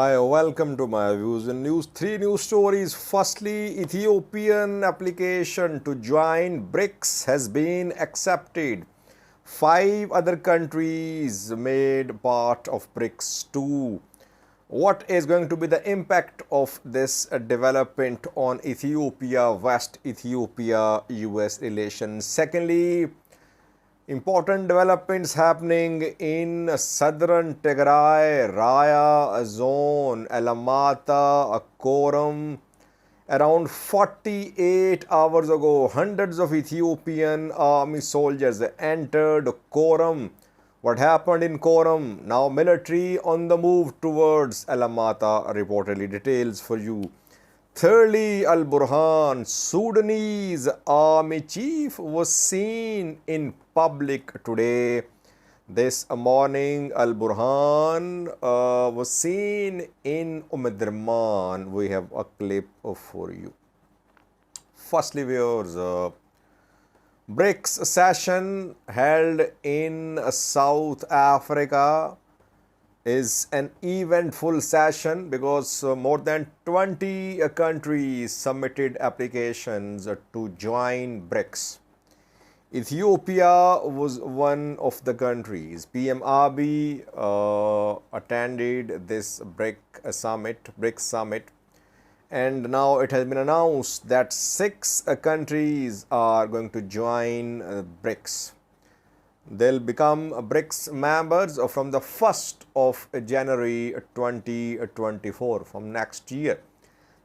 Hi, welcome to my views and news. Three news stories. Firstly, Ethiopian application to join BRICS has been accepted. Five other countries made part of BRICS too. What is going to be the impact of this development on Ethiopia, West Ethiopia, US relations? Secondly, important developments happening in southern Tigray, Raya zone, Alamata, Korem. Around 48 hours ago, hundreds of Ethiopian army soldiers entered Korem. What happened in Korem? Now military on the move towards Alamata, reportedly. Details for you. Thirdly, Burhan Sudanese army chief was seen in public today. This morning, Burhan was seen in Umdurman. We have a clip for you. Firstly, viewers, BRICS session held in South Africa is an eventful session because more than 20 countries submitted applications to join BRICS. Ethiopia was one of the countries. PM Abiy attended this BRICS summit, and now it has been announced that 6 countries are going to join BRICS. They'll become BRICS members from the 1st of January 2024, from next year.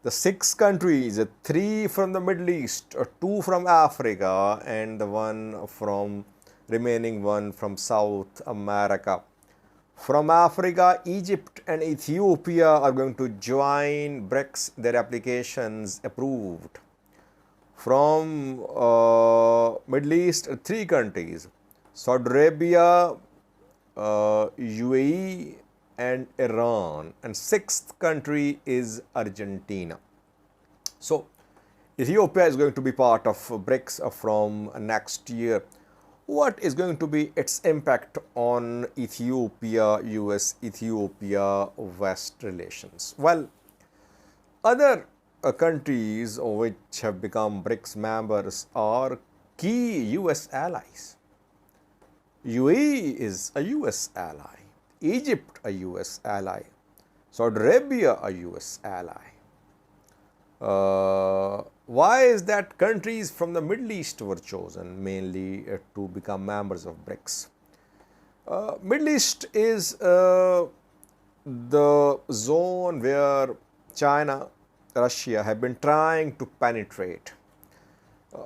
The 6 countries, 3 from the Middle East, 2 from Africa, and the remaining one from South America. From Africa, Egypt and Ethiopia are going to join BRICS, their applications approved. From Middle East, 3 countries, Saudi Arabia, UAE and Iran, and 6th country is Argentina. So Ethiopia is going to be part of BRICS from next year. What is going to be its impact on Ethiopia, US, Ethiopia, West relations? Well, other countries which have become BRICS members are key US allies. UAE is a US ally, Egypt a US ally, Saudi Arabia a US ally. Why is that countries from the Middle East were chosen mainly to become members of BRICS? Middle East is the zone where China, Russia have been trying to penetrate.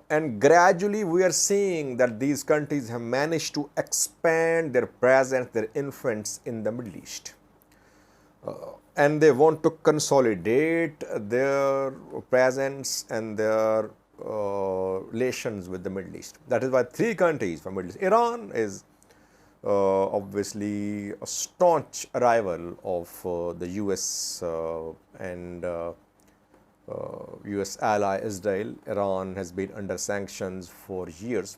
And gradually we are seeing that these countries have managed to expand their presence, their influence in the Middle East. And they want to consolidate their presence and their relations with the Middle East. That is why 3 countries from Middle East. Iran is obviously a staunch rival of the US and US ally Israel. Iran has been under sanctions for years.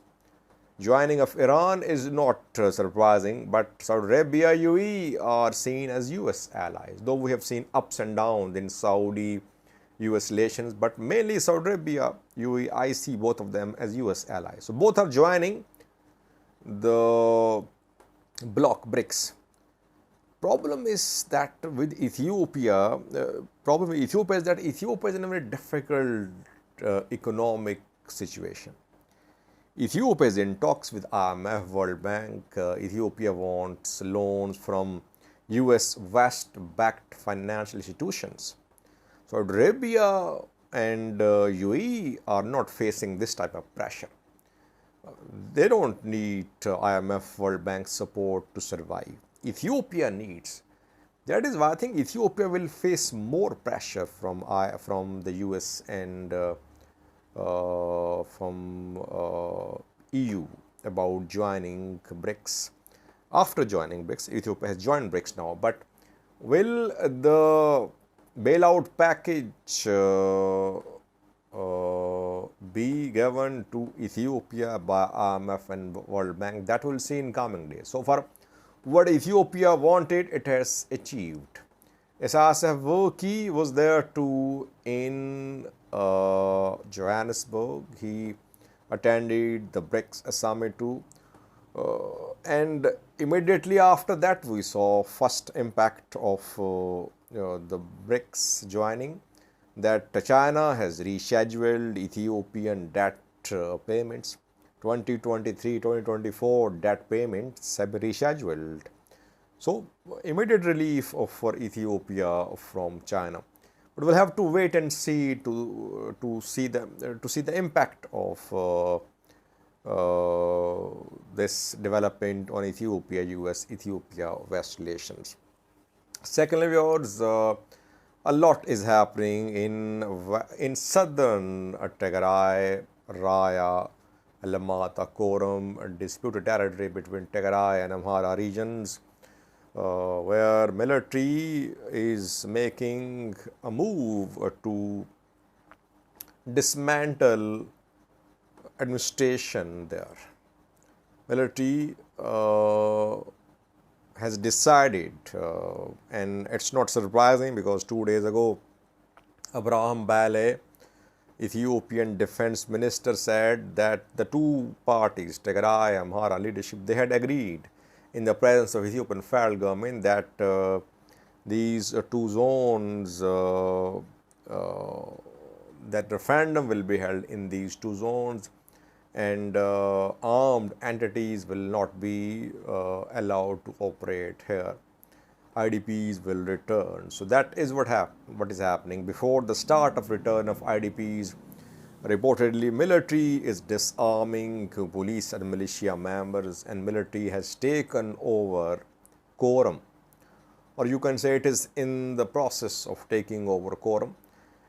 Joining of Iran is not surprising, but Saudi Arabia, UAE are seen as US allies, though we have seen ups and downs in Saudi-US relations, but mainly Saudi Arabia, UAE, I see both of them as US allies. So both are joining the bloc BRICS. Problem is that with Ethiopia, is that Ethiopia is in a very difficult economic situation. Ethiopia is in talks with IMF, World Bank. Ethiopia wants loans from US West-backed financial institutions. Saudi Arabia and UAE are not facing this type of pressure. They don't need IMF, World Bank support to survive. Ethiopia needs. That is why I think Ethiopia will face more pressure from the US and from EU about joining BRICS. After joining BRICS, Ethiopia has joined BRICS now, but will the bailout package be given to Ethiopia by IMF and World Bank? That we'll see in coming days. So far, what Ethiopia wanted, it has achieved. Isaias Afwerki was there too in Johannesburg. He attended the BRICS summit too. And immediately after that, we saw first impact of the BRICS joining, that China has rescheduled Ethiopian debt payments. 2023-2024 debt payments have been rescheduled. So immediate relief for Ethiopia from China. But we'll have to wait and see to see the impact of this development on Ethiopia, US-Ethiopia West relations. Secondly, viewers, a lot is happening in southern Tigray, Raya, Alamata, Korem, disputed territory between Tigray and Amhara regions, where military is making a move to dismantle administration there. Military has decided, and it's not surprising because 2 days ago, Abraham Bale, Ethiopian defense minister, said that the two parties, Tigray and Amhara leadership, they had agreed in the presence of Ethiopian federal government that these two zones, that referendum will be held in these two zones, and armed entities will not be allowed to operate here. IDPs will return. So that is what is happening. Before the start of return of IDPs, reportedly military is disarming police and militia members, and military has taken over Korem, or you can say it is in the process of taking over Korem.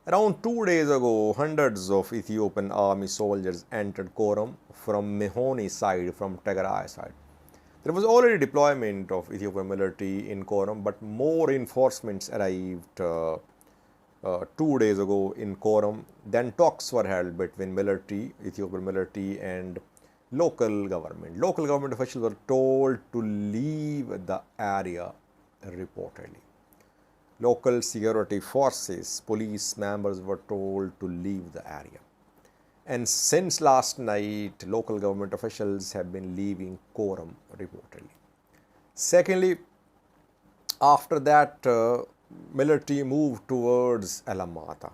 Around 2 days ago, hundreds of Ethiopian army soldiers entered Korem from Mehoni side, from Tigray side. There was already deployment of Ethiopian military in Korem, but more reinforcements arrived 2 days ago in Korem. Then talks were held between military, Ethiopian military, and local government. Local government officials were told to leave the area reportedly. Local security forces, police members were told to leave the area. And since last night, local government officials have been leaving Korem reportedly. Secondly, after that, military moved towards Alamata,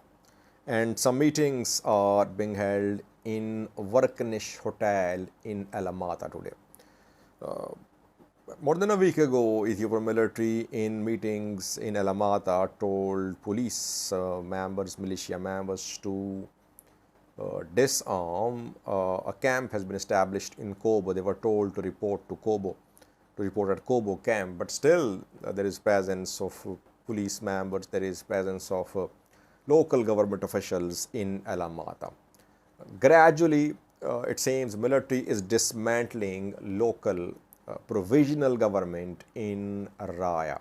and some meetings are being held in Varkanish Hotel in Alamata today. More than a week ago, Ethiopian military in meetings in Alamata told police members, militia members to disarm. A camp has been established in Kobo. They were told to report to Kobo, to report at Kobo camp, but still there is presence of police members, there is presence of local government officials in Alamata. Gradually, it seems military is dismantling local provisional government in Raya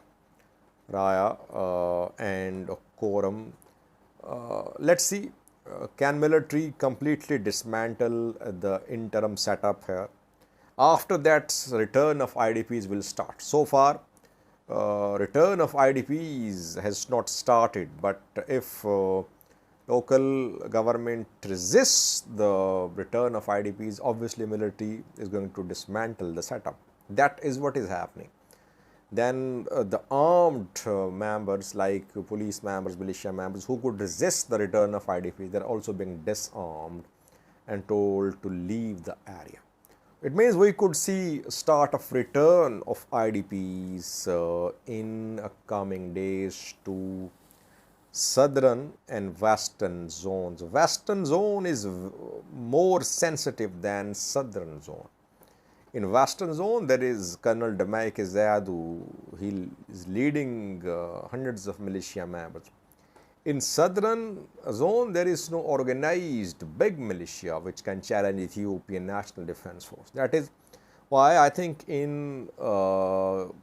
and Korem. Let's see, can military completely dismantle the interim setup here? After that, return of IDPs will start. So far, return of IDPs has not started, but if local government resists the return of IDPs, obviously military is going to dismantle the setup. That is what is happening. Then the armed members like police members, militia members who could resist the return of IDPs, they are also being disarmed and told to leave the area. It means we could see start of return of IDPs in coming days to southern and western zones. Western zone is more sensitive than southern zone. In western zone, there is Colonel Damaik Zayadu. He is leading hundreds of militia members. In southern zone, there is no organized big militia which can challenge Ethiopian National Defense Force. That is why I think in Raya,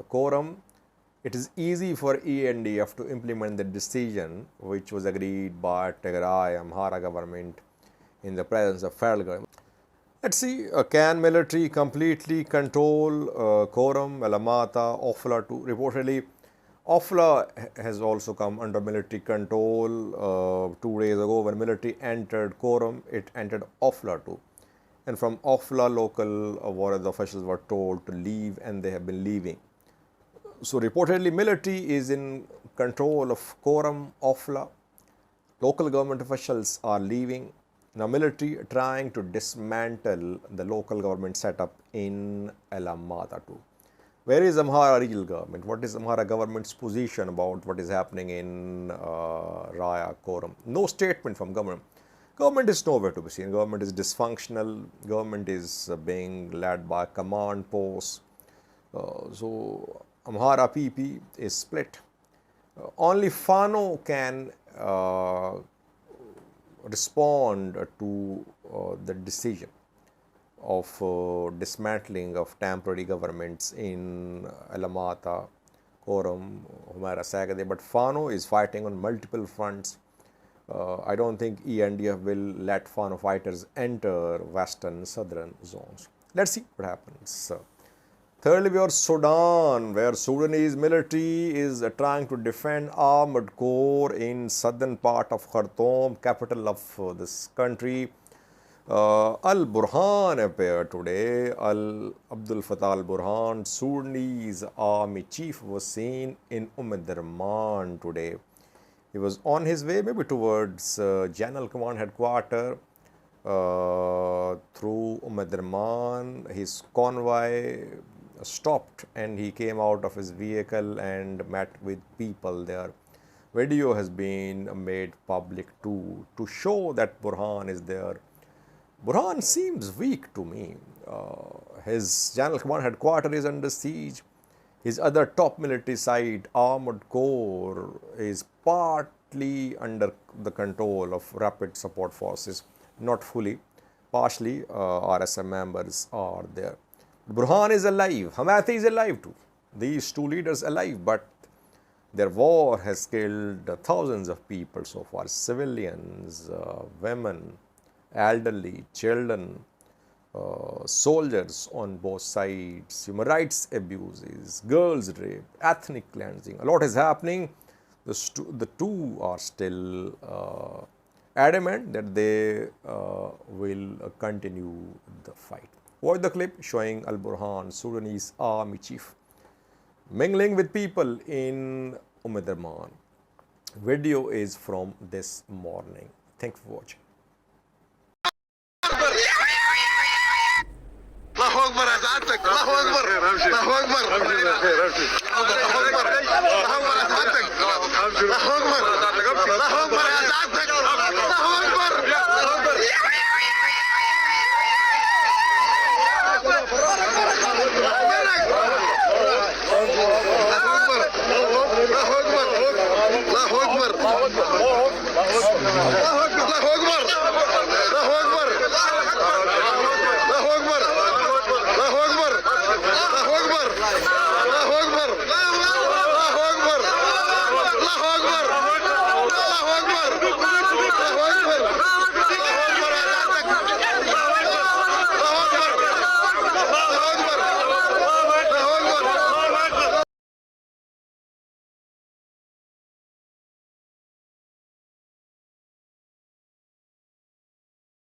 Korem, it is easy for ENDF to implement the decision which was agreed by Tigray Amhara government in the presence of federal government. Let's see, can military completely control Korem, Alamata, Ofla too? Reportedly, Ofla has also come under military control. 2 days ago, when military entered Korem, it entered Ofla too. And from Ofla, local warrior officials were told to leave, and they have been leaving. So reportedly, military is in control of Korem, Ofla. Local government officials are leaving. Now, military trying to dismantle the local government setup in Alamada too. Where is Amhara regional government? What is Amhara government's position about what is happening in Raya, Korem? No statement from government. Government is nowhere to be seen. Government is dysfunctional. Government is being led by command posts. So Amhara PP is split. Only Fano can respond to the decision of dismantling of temporary governments in Alamata, Korem, Humera Sagade, but Fano is fighting on multiple fronts. I don't think ENDF will let Fano fighters enter western, southern zones. Let's see what happens. Thirdly, we are Sudan, where Sudanese military is trying to defend armored corps in southern part of Khartoum, capital of this country. Al-Burhan appeared today. Abdul Fattah al-Burhan, Sudanese army chief, was seen in Darman today. He was on his way maybe towards General Command Headquarters through Darman. His convoy stopped and he came out of his vehicle and met with people there. Video has been made public too to show that Burhan is there. Burhan seems weak to me. His General Command Headquarters is under siege. His other top military site, Armored Corps, is partly under the control of Rapid Support Forces, not fully. Partially, RSM members are there. Burhan is alive. Hamathi is alive too. These two leaders alive, but their war has killed thousands of people so far, civilians, women, elderly, children, soldiers on both sides, human rights abuses, girls rape, ethnic cleansing. A lot is happening. The two are still adamant that they will continue the fight. Watch the clip showing Al-Burhan, Sudanese army chief, mingling with people in Darman. Video is from this morning. Thanks for watching. الله اكبر يا سعادتك الله اكبر الله اكبر الله اكبر الله اكبر يا سعادتك الله اكبر الله اكبر يا سعادتك الله اكبر الله اكبر الله اكبر